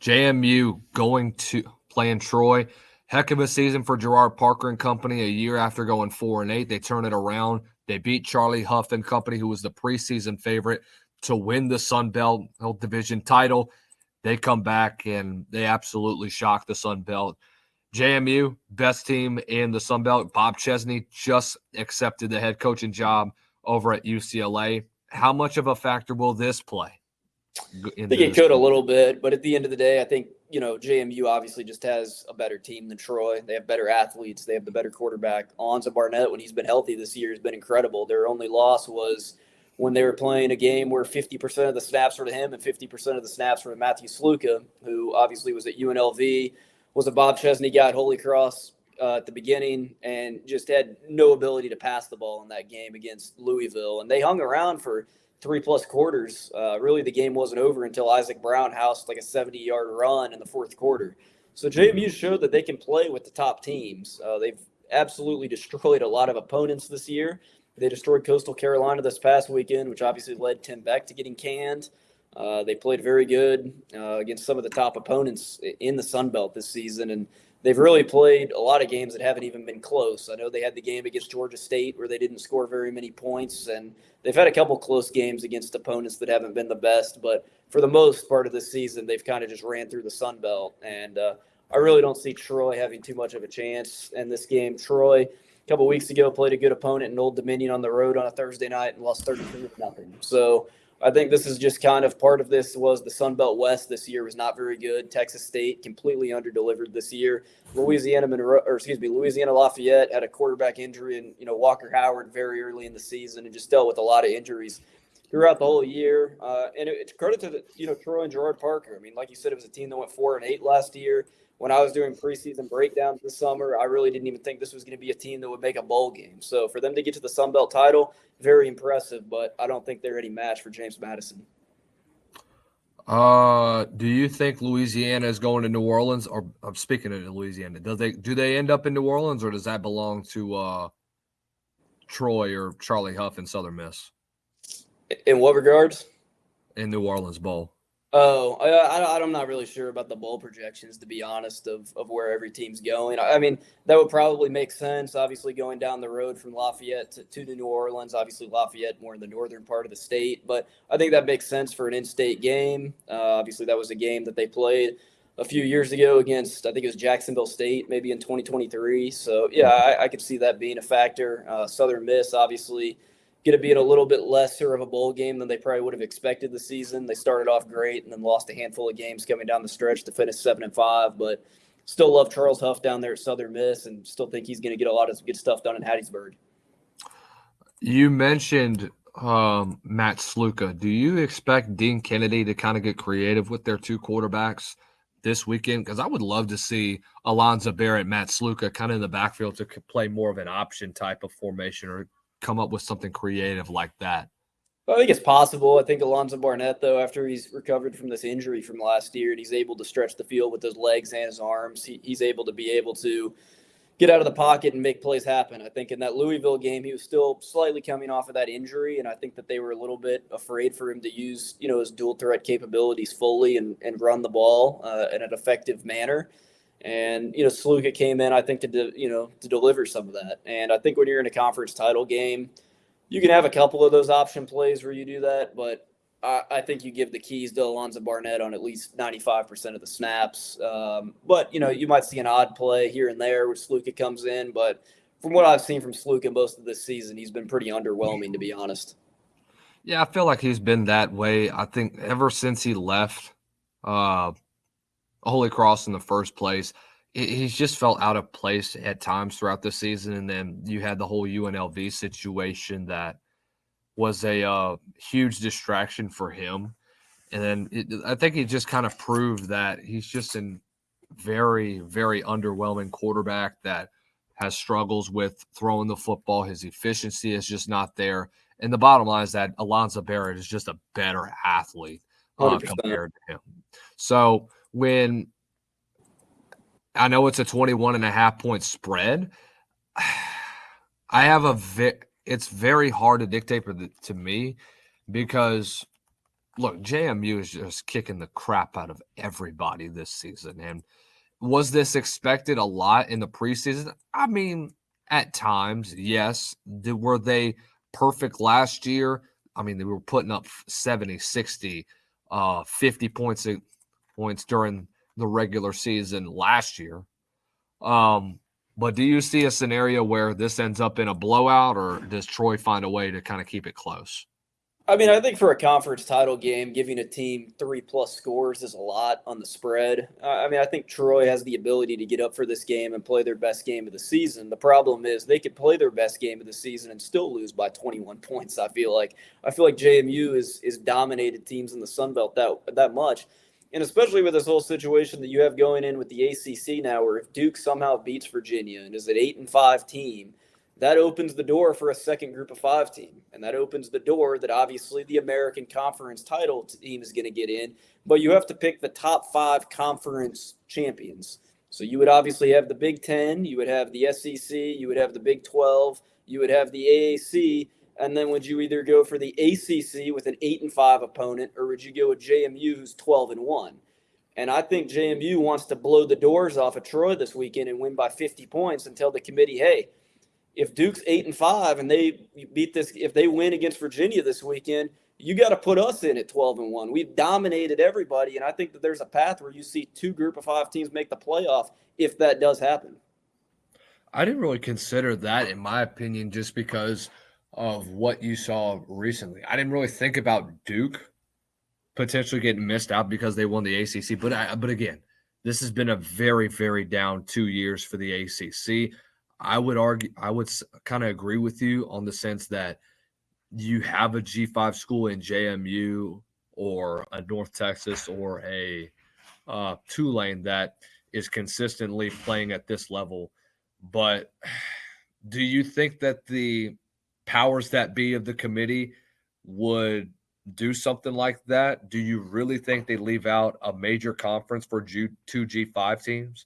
JMU going to play in Troy. Heck of a season for Gerard Parker and company. A year after going 4-8, they turn it around. They beat Charlie Huff and company, who was the preseason favorite to win the Sun Belt Division title. They come back and they absolutely shock the Sun Belt. JMU, best team in the Sun Belt. Bob Chesney just accepted the head coaching job over at UCLA. How much of a factor will this play? I think it could a little bit, but at the end of the day, I think, JMU obviously just has a better team than Troy. They have better athletes. They have the better quarterback. Alonzo Barnett, when he's been healthy this year, has been incredible. Their only loss was when they were playing a game where 50% of the snaps were to him and 50% of the snaps were to Matthew Sluka, who obviously was at UNLV, was a Bob Chesney guy at Holy Cross at the beginning, and just had no ability to pass the ball in that game against Louisville. And they hung around for 3+ quarters. Really, the game wasn't over until Isaac Brown housed like a 70-yard run in the fourth quarter. So JMU showed that they can play with the top teams. They've absolutely destroyed a lot of opponents this year. They destroyed Coastal Carolina this past weekend, which obviously led Tim Beck to getting canned. They played very good against some of the top opponents in the Sun Belt this season, and they've really played a lot of games that haven't even been close. I know they had the game against Georgia State where they didn't score very many points, and they've had a couple close games against opponents that haven't been the best. But for the most part of this season, they've kind of just ran through the Sun Belt. And I really don't see Troy having too much of a chance in this game. Troy, a couple weeks ago, played a good opponent in Old Dominion on the road on a Thursday night and lost 33-0. So I think this is just kind of part of this. Was the Sun Belt West this year was not very good. Texas State completely underdelivered this year. Louisiana Lafayette had a quarterback injury, and Walker Howard very early in the season, and just dealt with a lot of injuries throughout the whole year. And it's credit to Troy and Gerard Parker. I mean, like you said, it was a team that went 4-8 last year. When I was doing preseason breakdowns this summer, I really didn't even think this was going to be a team that would make a bowl game. So for them to get to the Sun Belt title, very impressive, but I don't think they're any match for James Madison. Do you think Louisiana is going to New Orleans? Or I'm speaking of Louisiana. Do they end up in New Orleans, or does that belong to Troy or Charlie Huff in Southern Miss? In what regards? In New Orleans Bowl. Oh, I'm not really sure about the bowl projections, to be honest, of where every team's going. I mean, that would probably make sense, obviously, going down the road from Lafayette to New Orleans. Obviously, Lafayette more in the northern part of the state. But I think that makes sense for an in-state game. Obviously, that was a game that they played a few years ago against, I think it was Jacksonville State, maybe in 2023. So, yeah, I could see that being a factor. Southern Miss, obviously, going to be in a little bit lesser of a bowl game than they probably would have expected this season. They started off great and then lost a handful of games coming down the stretch to finish 7-5, but still love Charles Huff down there at Southern Miss and still think he's going to get a lot of good stuff done in Hattiesburg. You mentioned Matt Sluka. Do you expect Dean Kennedy to kind of get creative with their two quarterbacks this weekend? Because I would love to see Alonzo Barrett, Matt Sluka kind of in the backfield to play more of an option type of formation or come up with something creative like that. I think it's possible. I think Alonzo Barnett, though, after he's recovered from this injury from last year and he's able to stretch the field with his legs and his arms, he's able to get out of the pocket and make plays happen. I think in that Louisville game, he was still slightly coming off of that injury, and I think that they were a little bit afraid for him to use, his dual threat capabilities fully and run the ball in an effective manner. And, Sluka came in, I think, to deliver some of that. And I think when you're in a conference title game, you can have a couple of those option plays where you do that, but I think you give the keys to Alonzo Barnett on at least 95% of the snaps. But, you might see an odd play here and there where Sluka comes in. But from what I've seen from Sluka most of this season, he's been pretty underwhelming, to be honest. Yeah, I feel like he's been that way. I think ever since he left Holy Cross in the first place, he's just felt out of place at times throughout the season. And then you had the whole UNLV situation that was a huge distraction for him. And then I think he just kind of proved that he's just a very, very underwhelming quarterback that has struggles with throwing the football. His efficiency is just not there. And the bottom line is that Alonzo Barrett is just a better athlete compared to him. So when I know it's a 21.5-point spread, I have it's very hard to dictate to me because look, JMU is just kicking the crap out of everybody this season. And was this expected a lot in the preseason? I mean, at times, yes. Were they perfect last year? I mean, they were putting up 70, 60, 50 points during the regular season last year. But do you see a scenario where this ends up in a blowout, or does Troy find a way to kind of keep it close? I mean, I think for a conference title game, giving a team 3+ scores is a lot on the spread. I mean, I think Troy has the ability to get up for this game and play their best game of the season. The problem is they could play their best game of the season and still lose by 21 points. I feel like JMU is dominated teams in the Sun Belt that much. And especially with this whole situation that you have going in with the ACC now, where if Duke somehow beats Virginia and is an 8-5 team, that opens the door for a second group of 5 team. And that opens the door that obviously the American Conference title team is going to get in. But you have to pick the top 5 conference champions. So you would obviously have the Big Ten, you would have the SEC, you would have the Big 12, you would have the AAC. And then would you either go for the ACC with an 8-5 opponent, or would you go with JMU who's 12-1? And I think JMU wants to blow the doors off of Troy this weekend and win by 50 points and tell the committee, hey, if Duke's 8-5 and they beat this, if they win against Virginia this weekend, you got to put us in at 12-1. We've dominated everybody, and I think that there's a path where you see 2 group of 5 teams make the playoff if that does happen. I didn't really consider that, in my opinion, just because of what you saw recently. I didn't really think about Duke potentially getting missed out because they won the ACC. But again, this has been a very, very down 2 years for the ACC. I would kind of agree with you on the sense that you have a G5 school in JMU or a North Texas or a Tulane that is consistently playing at this level. But do you think that the powers that be of the committee would do something like that? Do you really think they leave out a major conference for 2 G5 teams?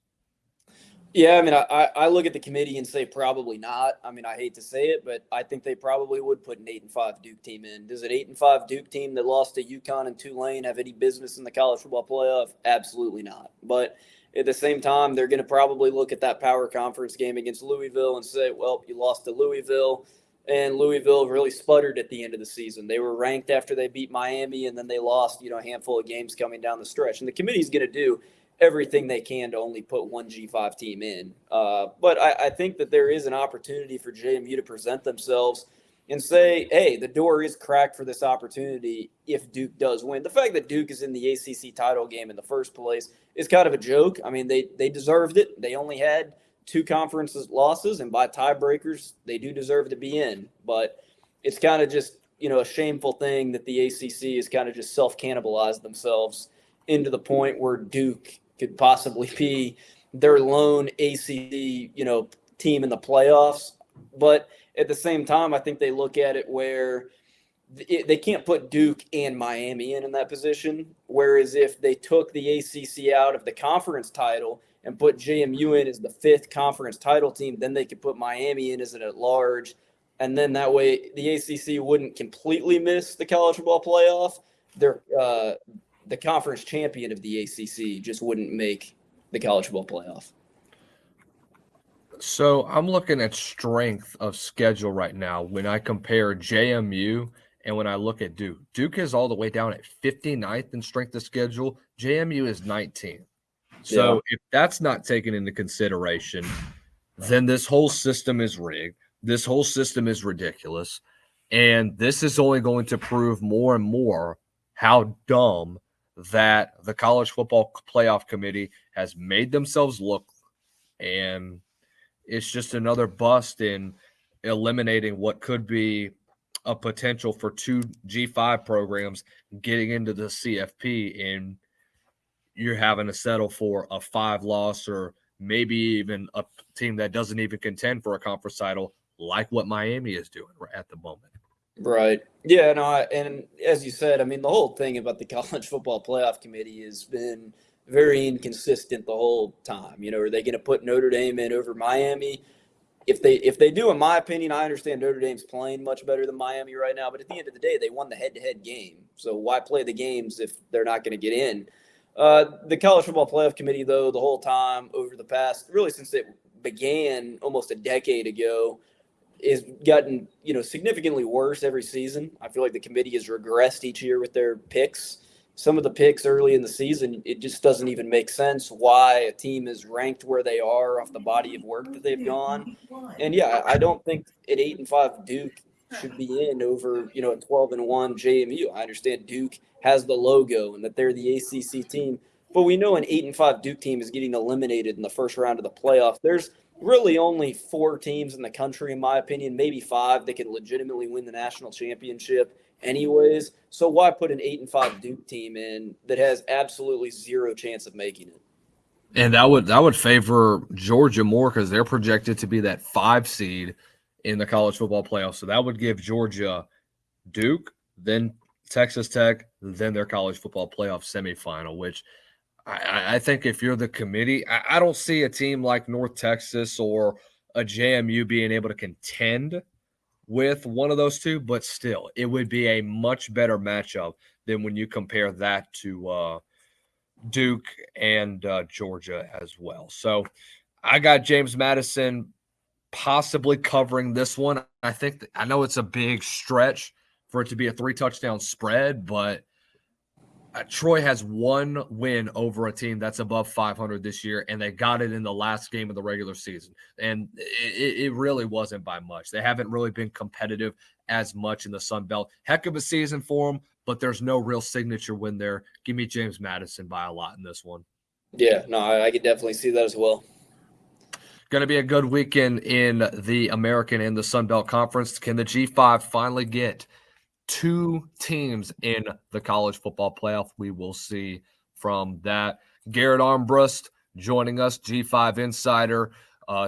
Yeah, I mean, I look at the committee and say probably not. I mean, I hate to say it, but I think they probably would put an 8-5 Duke team in. Does an 8-5 Duke team that lost to UConn and Tulane have any business in the college football playoff? Absolutely not. But at the same time, they're going to probably look at that power conference game against Louisville and say, well, you lost to Louisville, and Louisville really sputtered at the end of the season. They were ranked after they beat Miami, and then they lost, a handful of games coming down the stretch. And the committee's going to do everything they can to only put one G5 team in. But I think that there is an opportunity for JMU to present themselves and say, hey, the door is cracked for this opportunity if Duke does win. The fact that Duke is in the ACC title game in the first place is kind of a joke. I mean, they deserved it. They only had 2 conferences losses, and by tiebreakers, they do deserve to be in. But it's kind of just, a shameful thing that the ACC has kind of just self-cannibalized themselves into the point where Duke could possibly be their lone ACC, team in the playoffs. But at the same time, I think they look at it where they can't put Duke and Miami in that position. Whereas if they took the ACC out of the conference title and put JMU in as the 5th conference title team, then they could put Miami in as an at-large. And then that way the ACC wouldn't completely miss the college football playoff. The conference champion of the ACC just wouldn't make the college football playoff. So I'm looking at strength of schedule right now when I compare JMU and when I look at Duke. Duke is all the way down at 59th in strength of schedule. JMU is 19th. So if that's not taken into consideration, then this whole system is rigged. This whole system is ridiculous. And this is only going to prove more and more how dumb that the college football playoff committee has made themselves look. And it's just another bust in eliminating what could be a potential for 2 G5 programs getting into the CFP, and you're having to settle for a 5-loss or maybe even a team that doesn't even contend for a conference title like what Miami is doing at the moment. Right. Yeah, no, and as you said, I mean, the whole thing about the college football playoff committee has been very inconsistent the whole time. Are they going to put Notre Dame in over Miami? if they do, in my opinion, I understand Notre Dame's playing much better than Miami right now, but at the end of the day, they won the head-to-head game. So why play the games if they're not going to get in? The College Football Playoff Committee, though, the whole time over the past, really since it began almost a decade ago, is gotten significantly worse every season. I feel like the committee has regressed each year with their picks. Some of the picks early in the season, it just doesn't even make sense why a team is ranked where they are off the body of work that they've gone. And yeah, I don't think at 8-5 Duke should be in over at 12-1 JMU. I understand Duke has the logo and that they're the ACC team, but we know an 8-5 Duke team is getting eliminated in the first round of the playoff. There's really only 4 teams in the country, in my opinion, maybe 5 that can legitimately win the national championship anyways. So why put an 8-5 Duke team in that has absolutely zero chance of making it? And that would favor Georgia more because they're projected to be that 5 seed in the college football playoff. So that would give Georgia Duke, then Texas Tech, then their college football playoff semifinal, which I think if you're the committee, I don't see a team like North Texas or a JMU being able to contend with one of those two, but still, it would be a much better matchup than when you compare that to Duke and Georgia as well. So I got James Madison possibly covering this one. I know it's a big stretch for it to be a 3-touchdown spread, but Troy has 1 win over a team that's above 500 this year, and they got it in the last game of the regular season. And it really wasn't by much. They haven't really been competitive as much in the Sun Belt. Heck of a season for them, but there's no real signature win there. Give me James Madison by a lot in this one. Yeah, no, I could definitely see that as well. Going to be a good weekend in the American and the Sun Belt Conference. Can the G5 finally get 2 teams in the college football playoff? We will see from that. Garrett Armbrust joining us, G5 Insider,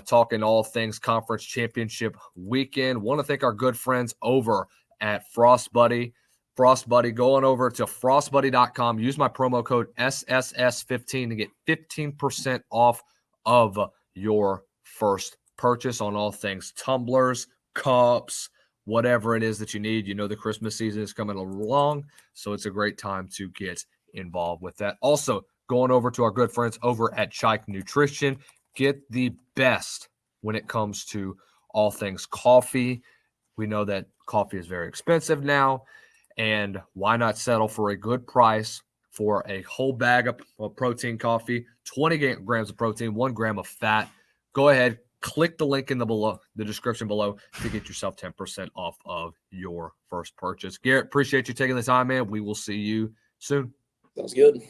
talking all things conference championship weekend. Want to thank our good friends over at Frost Buddy. Frost Buddy, going over to frostbuddy.com. Use my promo code SSS15 to get 15% off of your first purchase on all things tumblers, cups, whatever it is that you need. You know the Christmas season is coming along, so it's a great time to get involved with that. Also, going over to our good friends over at Chike Nutrition. Get the best when it comes to all things coffee. We know that coffee is very expensive now, and why not settle for a good price for a whole bag of protein coffee, 20 grams of protein, 1 gram of fat. Go ahead, click the link in the description below to get yourself 10% off of your first purchase. Garrett, appreciate you taking the time, man. We will see you soon. Sounds good.